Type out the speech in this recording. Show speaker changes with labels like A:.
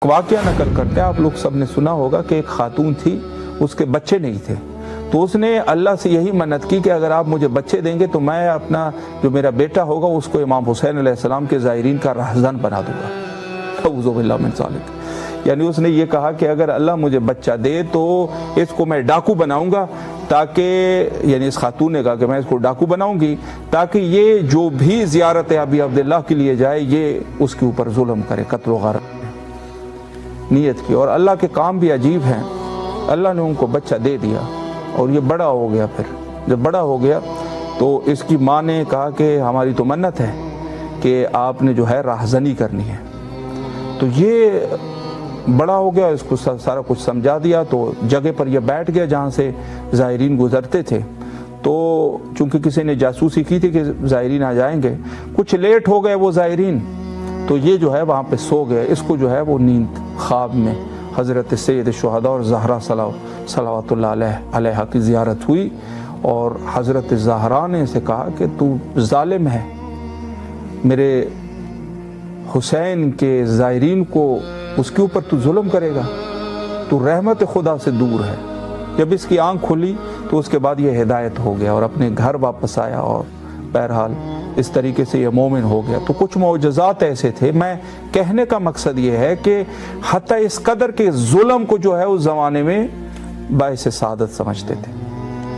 A: واقعہ نقل کرتے ہیں، آپ لوگ سب نے سنا ہوگا کہ ایک خاتون تھی، اس کے بچے نہیں تھے، تو اس نے اللہ سے یہی منت کی کہ اگر آپ مجھے بچے دیں گے تو میں اپنا جو میرا بیٹا ہوگا اس کو امام حسین علیہ السلام کے زائرین کا رہزن بنا دوں گا۔ اعوذ باللہ من ذالک، یعنی اس نے یہ کہا کہ اگر اللہ مجھے بچہ دے تو اس کو میں ڈاکو بناؤں گا، تاکہ یعنی اس خاتون نے کہا کہ میں اس کو ڈاکو بناؤں گی تاکہ یہ جو بھی زیارت ابی عبداللہ کے لیے جائے یہ اس کے اوپر ظلم کرے، قتل و غارت نیت کی۔ اور اللہ کے کام بھی عجیب ہیں، اللہ نے ان کو بچہ دے دیا اور یہ بڑا ہو گیا۔ پھر جب بڑا ہو گیا تو اس کی ماں نے کہا کہ ہماری تو منت ہے کہ آپ نے جو ہے راہزنی کرنی ہے۔ تو یہ بڑا ہو گیا، اس کو سارا کچھ سمجھا دیا، تو جگہ پر یہ بیٹھ گیا جہاں سے زائرین گزرتے تھے۔ تو چونکہ کسی نے جاسوسی کی تھی کہ زائرین آ جائیں گے، کچھ لیٹ ہو گئے وہ زائرین، تو یہ جو ہے وہاں پہ سو گئے۔ اس کو جو ہے وہ نیند خواب میں حضرت سید الشہداء اور زہرا صلوات اللہ علیہ کی زیارت ہوئی، اور حضرت زہرا نے اسے کہا کہ تو ظالم ہے، میرے حسین کے زائرین کو اس کے اوپر تو ظلم کرے گا، تو رحمت خدا سے دور ہے۔ جب اس کی آنکھ کھلی تو اس کے بعد یہ ہدایت ہو گیا اور اپنے گھر واپس آیا، اور بہرحال اس طریقے سے یہ مومن ہو گیا۔ تو کچھ معجزات ایسے تھے۔ میں کہنے کا مقصد یہ ہے کہ حتیٰ اس قدر کے ظلم کو جو ہے اس زمانے میں باعث سعادت سمجھتے تھے۔